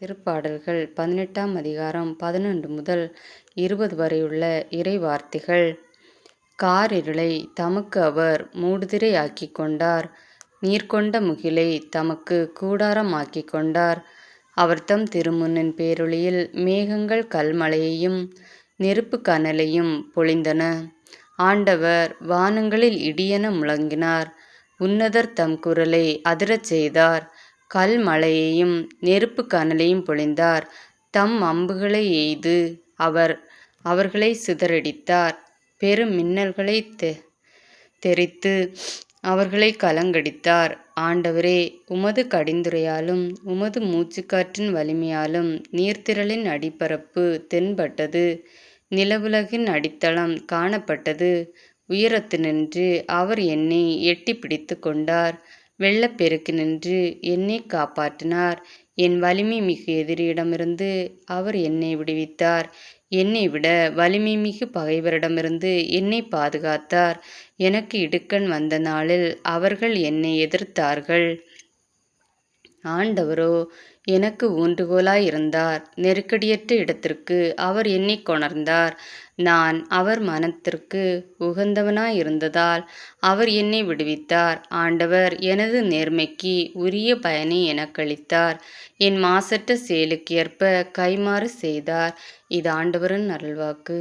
திருப்பாடல்கள் 18ஆம் அதிகாரம் 11 முதல் 20 வரையுள்ள இறை வார்த்தைகள். காரிருளை தமக்கு அவர் மூடுதிரையாக்கிக் கொண்டார். நீர்கொண்ட முகிலை தமக்கு கூடாரமாக்கிக் கொண்டார். அவர் தம் திருமுன்னின் பேரொளியில் மேகங்கள் கல்மழையையும் நெருப்புக் கனலையும் பொழிந்தன. ஆண்டவர் வானங்களில் இடியென முழங்கினார். உன்னதர் தம் குரலை அதிரச் செய்தார். கல்மழையையும் நெருப்புக் கனலையும் பொழிந்தார். தம் அம்புகளை எய்து அவர்களைச் சிதறடித்தார். பெருமின்னல்களைத் தெறித்து அவர்களைக் கலங்கடித்தார். ஆண்டவரே, உமது கடிந்துரையாலும் உமது மூச்சுக்காற்றின் வலிமையாலும் நீர்த்திரளின் அடிப்பரப்பு தென்பட்டது. நிலவுலகின் அடித்தளம் காணப்பட்டது. உயரத்தினின்று அவர் என்னை எட்டிப் பிடித்துக் கொண்டார். வெள்ளப்பெருக்கினின்று என்னைக் காப்பாற்றினார். என் வலிமை மிகு எதிரியிடமிருந்து அவர் என்னை விடுவித்தார். என்னைவிட வலிமை மிகு பகைவரிடமிருந்து என்னைப் பாதுகாத்தார். எனக்கு இடுக்கண் வந்த நாளில் அவர்கள் என்னை எதிர்த்தார்கள். ஆண்டவரோ எனக்கு ஊன்றுகோலாயிருந்தார். நெருக்கடியற்ற இடத்திற்கு அவர் என்னைக் கொணர்ந்தார். நான் அவர் மனத்திற்கு உகந்தவனாயிருந்ததால் அவர் என்னை விடுவித்தார். ஆண்டவர் எனது நேர்மைக்கு உரிய பயனை எனக்களித்தார். என் மாசற்ற செயலுக்கு ஏற்ப கைம்மாறு செய்தார். இது ஆண்டவரின் அருள்வாக்கு.